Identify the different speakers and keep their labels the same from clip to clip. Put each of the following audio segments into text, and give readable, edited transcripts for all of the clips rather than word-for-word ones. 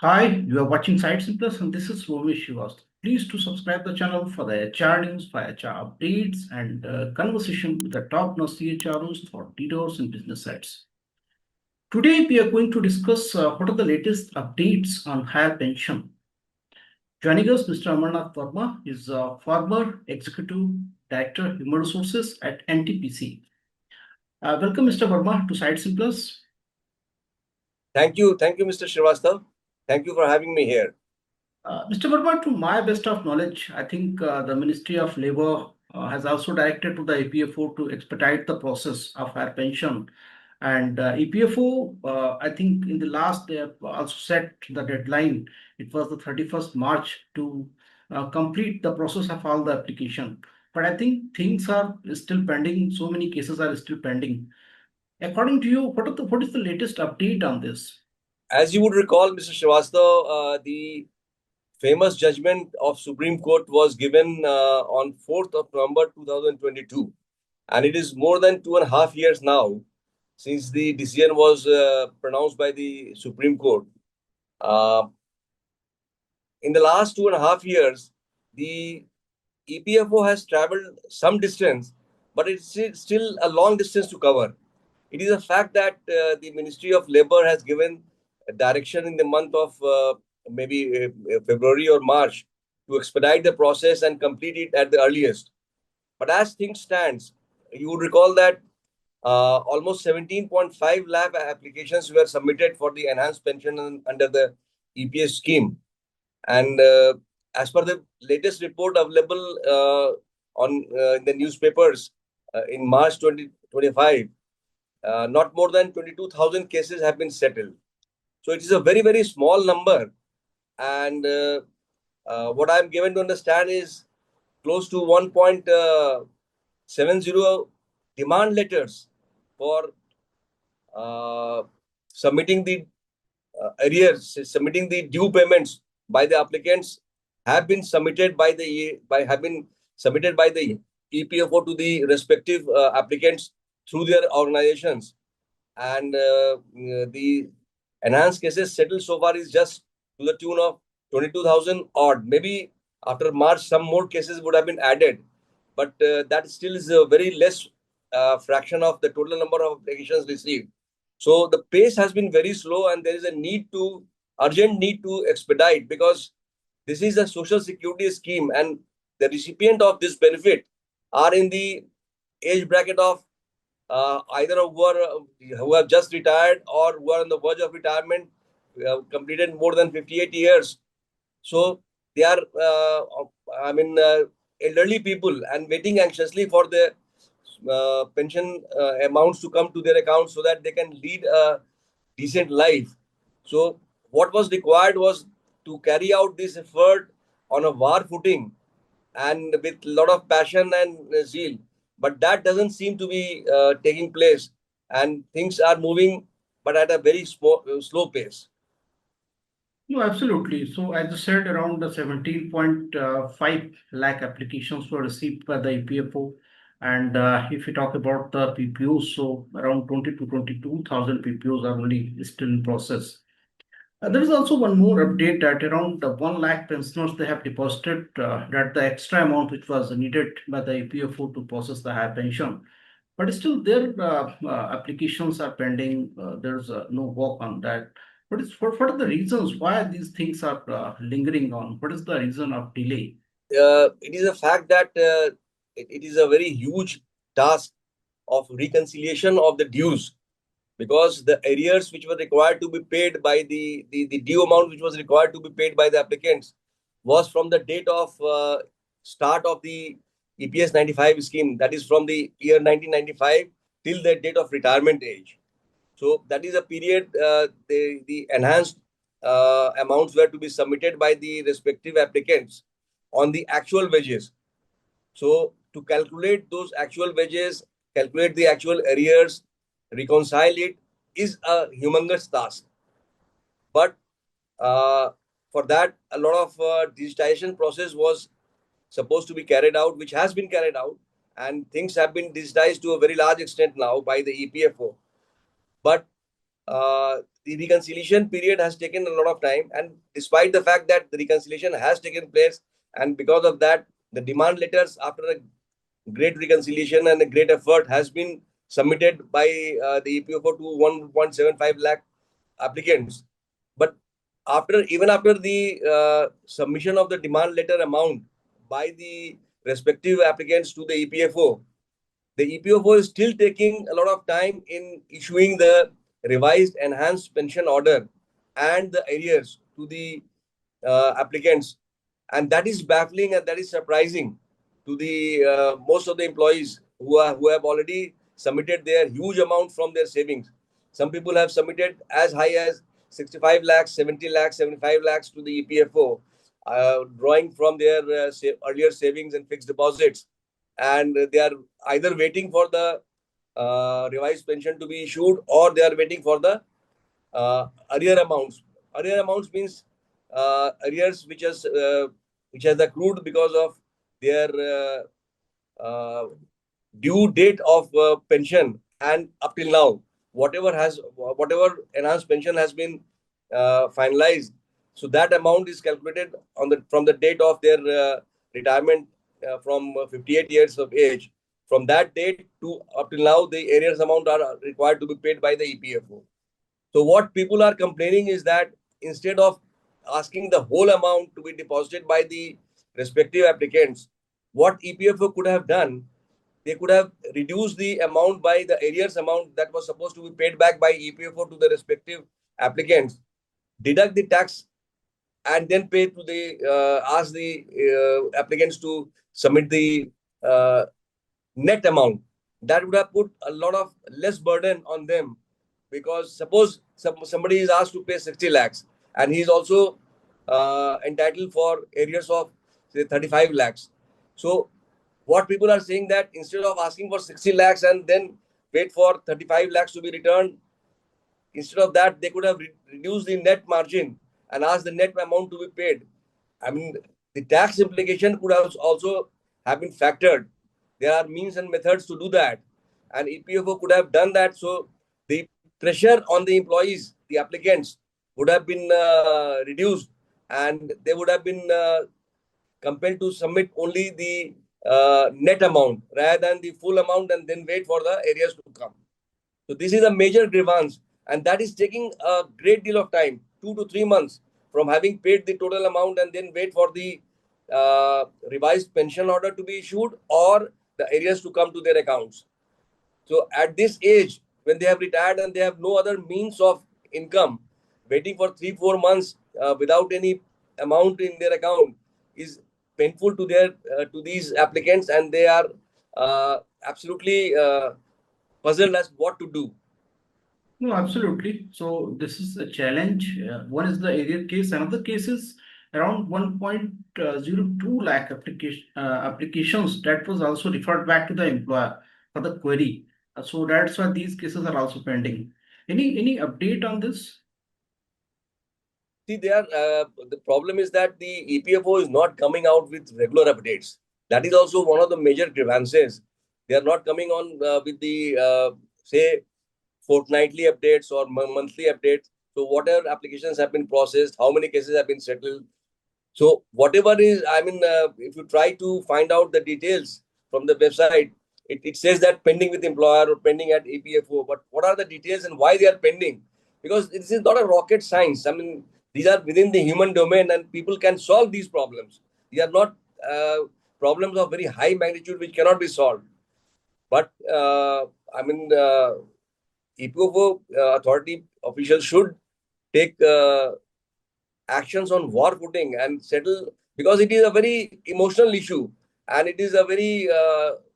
Speaker 1: Hi, you are watching SightsIn Plus and this is Romesh. Please to subscribe the channel for the HR news, for HR updates and conversation with the top-notch CHROs for leaders and business sites. Today we are going to discuss what are the latest updates on higher pension. Joining us, Mr. Amarnath Verma is former Executive Director Human Resources at NTPC. Welcome, Mr. Verma, to SightsIn Plus.
Speaker 2: Thank you, Mr. Srivastava. Thank you for having me here.
Speaker 1: Mr. Verma, to my best of knowledge, I think the Ministry of Labour has also directed to the EPFO to expedite the process of our pension. And EPFO, I think in the last, they have also set the deadline. It was the 31st March to complete the process of all the application. But I think things are still pending. So many cases are still pending. According to you, what is the latest update on this?
Speaker 2: As you would recall, Mr. Srivastava, the famous judgment of Supreme Court was given on 4th of November 2022. And it is more than 2.5 years now since the decision was pronounced by the Supreme Court. Uh, in the last 2.5 years, the EPFO has traveled some distance, but it's still a long distance to cover. It is a fact that the Ministry of Labor has given a direction in the month of maybe February or March to expedite the process and complete it at the earliest. But as things stands, you would recall that almost 17.5 lakh applications were submitted for the enhanced pension under the EPS scheme. And as per the latest report available on in the newspapers in March 2025, not more than 22,000 cases have been settled. So it is a very, very small number. And what I'm given to understand is close to 1.70 demand letters for uh, submitting the arrears, submitting the due payments by the applicants have been submitted by the EPFO to the respective applicants through their organizations. And the enhanced cases settled so far is just to the tune of 22,000 odd. Maybe after March, some more cases would have been added, but that still is a very less fraction of the total number of applications received. So the pace has been very slow, and there is a urgent need to expedite, because this is a social security scheme, and the recipient of this benefit are in the age bracket of either who have just retired or who are on the verge of retirement, completed more than 58 years. So they are, elderly people and waiting anxiously for the pension amounts to come to their accounts so that they can lead a decent life. So what was required was to carry out this effort on a war footing and with a lot of passion and zeal. But that doesn't seem to be taking place, and things are moving, but at a very slow pace.
Speaker 1: No, absolutely. So as I said, around the 17.5 lakh applications were received by the EPFO. And if you talk about the PPOs, so around 20 to 22,000 PPOs are only still in process. There is also one more update that around 1 lakh pensioners they have deposited that the extra amount which was needed by the EPFO to process the higher pension. But still, their applications are pending. There's no work on that. What are the reasons why these things are lingering on? What is the reason of delay?
Speaker 2: It is a fact that it is a very huge task of reconciliation of the dues, because the arrears which were required to be paid by the due amount which was required to be paid by the applicants was from the date of start of the EPS 95 scheme, that is from the year 1995 till the date of retirement age. So that is a period the enhanced amounts were to be submitted by the respective applicants on the actual wages. So to calculate those actual wages, calculate the actual arrears, reconcile it is a humongous task. But for that, a lot of digitization process was supposed to be carried out, which has been carried out, and things have been digitized to a very large extent now by the EPFO. But the reconciliation period has taken a lot of time, and despite the fact that the reconciliation has taken place, and because of that, the demand letters after a great reconciliation and a great effort has been submitted by the EPFO to 1.75 lakh applicants. But even after the submission of the demand letter amount by the respective applicants to the EPFO, the EPFO is still taking a lot of time in issuing the revised enhanced pension order and the arrears to the applicants, and that is baffling and that is surprising to the most of the employees who have already submitted their huge amount from their savings. Some people have submitted as high as 65 lakhs, 70 lakhs, 75 lakhs to the EPFO, drawing from their earlier savings and fixed deposits, and they are either waiting for the revised pension to be issued, or they are waiting for the arrear amounts. Arrear amounts means arrears which has accrued because of their due date of pension, and up till now, whatever enhanced pension has been finalized, so that amount is calculated on the from the date of their retirement from 58 years of age. From that date to up till now, the arrears amount are required to be paid by the EPFO. So what people are complaining is that instead of asking the whole amount to be deposited by the respective applicants, what EPFO could have done, they could have reduced the amount by the arrears amount that was supposed to be paid back by EPFO to the respective applicants, deduct the tax, and then pay to the ask the applicants to submit the uh, net amount. That would have put a lot of less burden on them, because suppose somebody is asked to pay 60 lakhs and he is also entitled for arrears of say 35 lakhs. So what people are saying, that instead of asking for 60 lakhs and then wait for 35 lakhs to be returned, instead of that, they could have reduced the net margin and asked the net amount to be paid. I mean, the tax implication could have also have been factored. There are means and methods to do that, and EPFO could have done that. So the pressure on the employees, the applicants, would have been reduced, and they would have been compelled to submit only the net amount rather than the full amount, and then wait for the arrears to come. So this is a major grievance, and that is taking a great deal of time, 2 to 3 months, from having paid the total amount and then wait for the revised pension order to be issued or the arrears to come to their accounts. So at this age, when they have retired and they have no other means of income, waiting for 3 4 months without any amount in their account is painful to their to these applicants, and they are absolutely puzzled as what to do.
Speaker 1: No, absolutely. So this is a challenge. One is the area case. Another case is around 1.02 lakh applications that was also referred back to the employer for the query. So that's why these cases are also pending. Any update on this?
Speaker 2: See, the problem is that the EPFO is not coming out with regular updates. That is also one of the major grievances. They are not coming on with the say fortnightly updates or monthly updates. So whatever applications have been processed, how many cases have been settled. So whatever is, I mean, if you try to find out the details from the website, it says that pending with employer or pending at EPFO. But what are the details and why they are pending? Because this is not a rocket science. I mean, these are within the human domain, and people can solve these problems. These are not problems of very high magnitude which cannot be solved. But I mean, EPFO authority officials should take actions on war footing and settle, because it is a very emotional issue, and it is a very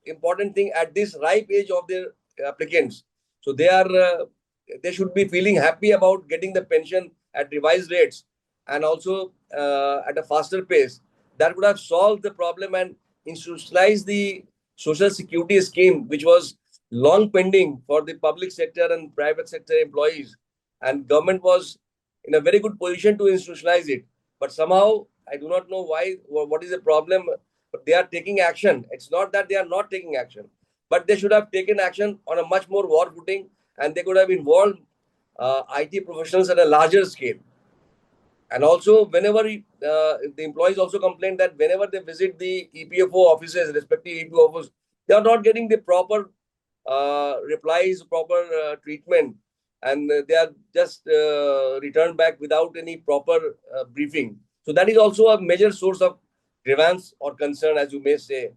Speaker 2: important thing at this ripe age of their applicants. So they should be feeling happy about getting the pension at revised rates, and also at a faster pace. That would have solved the problem and institutionalized the social security scheme, which was long pending for the public sector and private sector employees, and government was in a very good position to institutionalize it. But somehow, I do not know why, what is the problem, but they are taking action. It's not that they are not taking action, but they should have taken action on a much more war footing, and they could have involved IT professionals at a larger scale. And also, whenever the employees also complain that whenever they visit the EPFO offices, respective EPFO offices, they are not getting the proper replies, proper treatment, and they are just returned back without any proper briefing. So that is also a major source of grievance or concern, as you may say.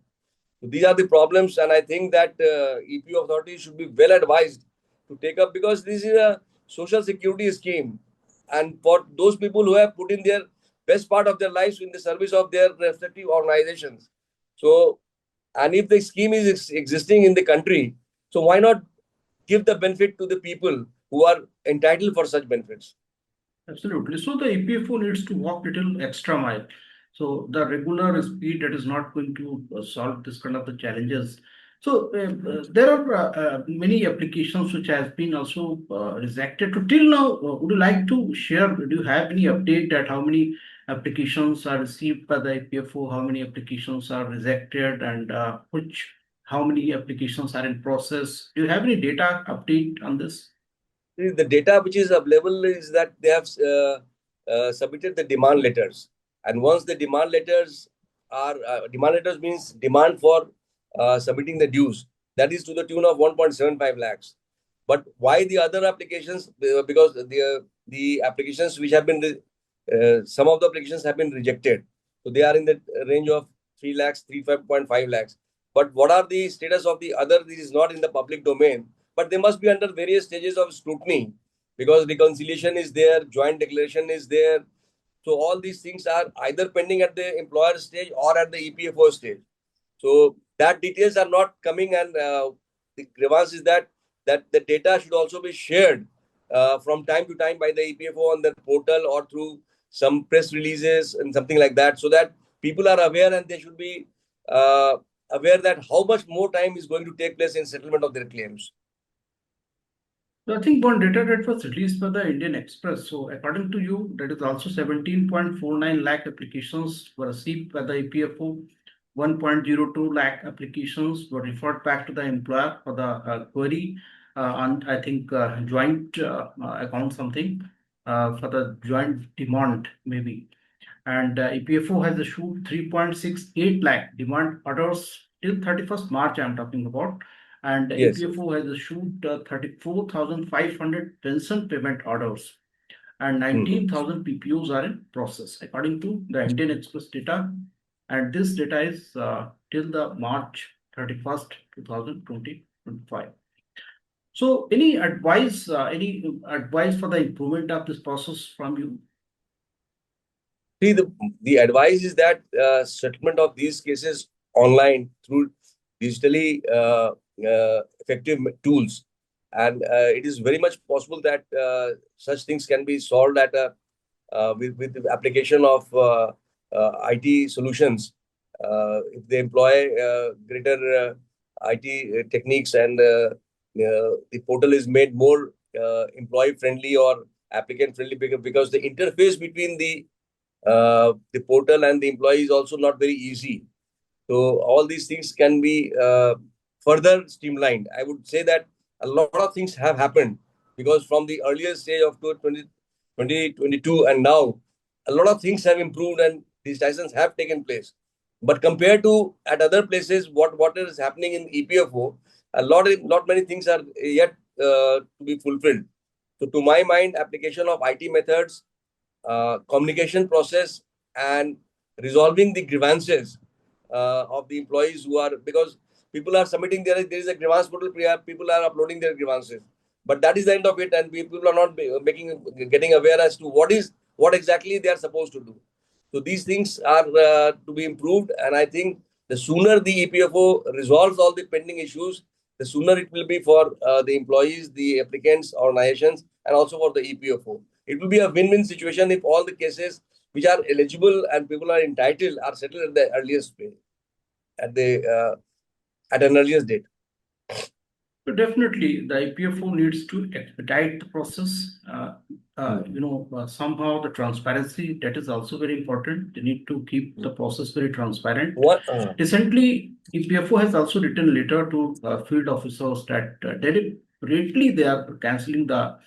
Speaker 2: So these are the problems, and I think that EPO authorities should be well advised to take up, because this is a social security scheme, and for those people who have put in their best part of their lives in the service of their respective organizations. So, and if the scheme is existing in the country, so why not give the benefit to the people who are entitled for such benefits?
Speaker 1: Absolutely. So the EPFO needs to walk little extra mile. So the regular speed that is not going to solve this kind of the challenges. So there are many applications which has been also rejected. To till now, would you like to share? Do you have any update that how many applications are received by the EPFO? How many applications are rejected, and which how many applications are in process? Do you have any data update on this?
Speaker 2: The data which is available is that they have submitted the demand letters, and once the demand letters are demand letters means demand for submitting the dues, that is to the tune of 1.75 lakhs. But why the other applications? Because the applications which have been some of the applications have been rejected, so they are in the range of 3 lakhs, 3.5 lakhs. But what are the status of the other? This is not in the public domain, but they must be under various stages of scrutiny, because reconciliation is there, joint declaration is there. So all these things are either pending at the employer stage or at the EPFO stage. So that details are not coming, and the grievance is that the data should also be shared from time to time by the EPFO on the portal or through some press releases and something like that, so that people are aware, and they should be uh, aware that how much more time is going to take place in settlement of their claims.
Speaker 1: So I think one data that was released by the Indian Express. So according to you, that is also 17.49 lakh applications were received by the EPFO. 1.02 lakh applications were referred back to the employer for the query on, I think, joint account something for the joint demand maybe. And EPFO has issued 3.68 lakh demand orders till 31st March, I'm talking about. And
Speaker 2: Yes.
Speaker 1: EPFO has issued 34,500 pension payment orders, and 19,000 PPOs are in process, according to the Indian Express data. And this data is till the March 31st, 2025. So any advice for the improvement of this process from you?
Speaker 2: See, the advice is that settlement of these cases online through digitally effective tools, and it is very much possible that such things can be solved at a with the application of IT solutions. If they employ greater IT techniques, and the portal is made more employee friendly or applicant friendly, because the interface between the portal and the employee is also not very easy. So all these things can be further streamlined. I would say that a lot of things have happened, because from the earlier stage of 2022 and now, a lot of things have improved and digitizations have taken place. But compared to at other places, what is happening in EPFO, not many things are yet to be fulfilled. So to my mind, application of IT methods, communication process, and resolving the grievances of the employees who are, because people are submitting there is a grievance portal, people are uploading their grievances, but that is the end of it, and people are not getting aware as to what exactly they are supposed to do. So these things are to be improved, and I think the sooner the EPFO resolves all the pending issues, the sooner it will be for the employees, the applicants, organizations, and also for the EPFO. It will be a win-win situation if all the cases which are eligible and people are entitled are settled at the earliest stage, at an earliest date.
Speaker 1: So definitely, the IPFO needs to expedite the process. Somehow the transparency, that is also very important. They need to keep the process very transparent. Recently, EPFO has also written a letter to field officers that deliberately they are cancelling the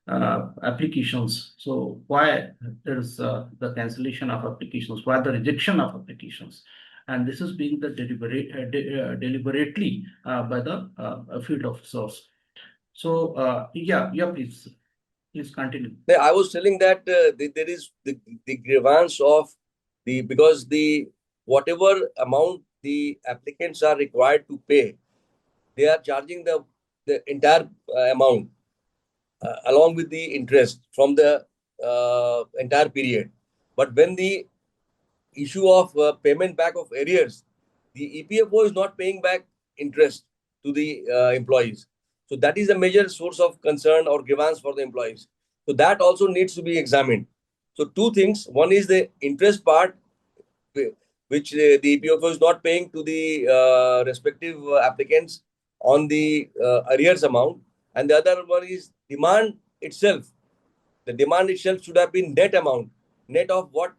Speaker 1: applications. So why there is the cancellation of applications, why the rejection of applications, and this is being the deliberately by the field officers. So yeah, please continue.
Speaker 2: I was telling that there is the grievance of because the whatever amount the applicants are required to pay, they are charging the entire amount along with the interest from the entire period. But when the issue of payment back of arrears, the EPFO is not paying back interest to the employees. So that is a major source of concern or grievance for the employees. So that also needs to be examined. So two things. One is the interest part, which the EPFO is not paying to the respective applicants on the arrears amount. And the other one is demand itself. The demand itself should have been net amount, net of what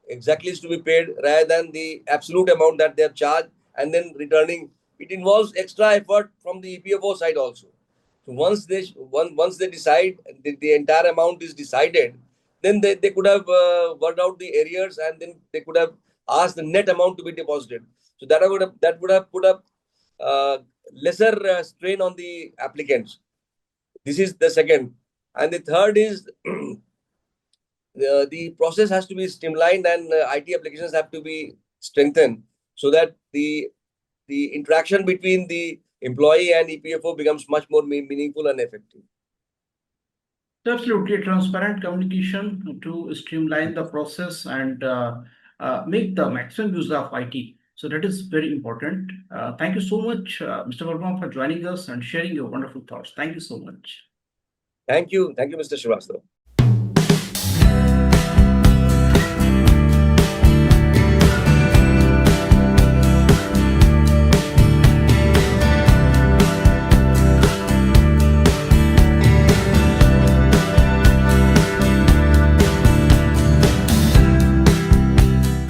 Speaker 2: exactly is to be paid rather than the absolute amount that they have charged and then returning. It involves extra effort from the EPFO side also. So once they decide the entire amount is decided, then they could have worked out the arrears and then they could have asked the net amount to be deposited. So that would have put up lesser strain on the applicants. This is the second. And the third is the process has to be streamlined and IT applications have to be strengthened so that the interaction between the employee and EPFO becomes much more meaningful and effective.
Speaker 1: Absolutely, transparent communication to streamline the process and make the maximum use of IT. So that is very important. Thank you so much, Mr. Verma, for joining us and sharing your wonderful thoughts. Thank you so much.
Speaker 2: Thank you, Mr. Srivastava.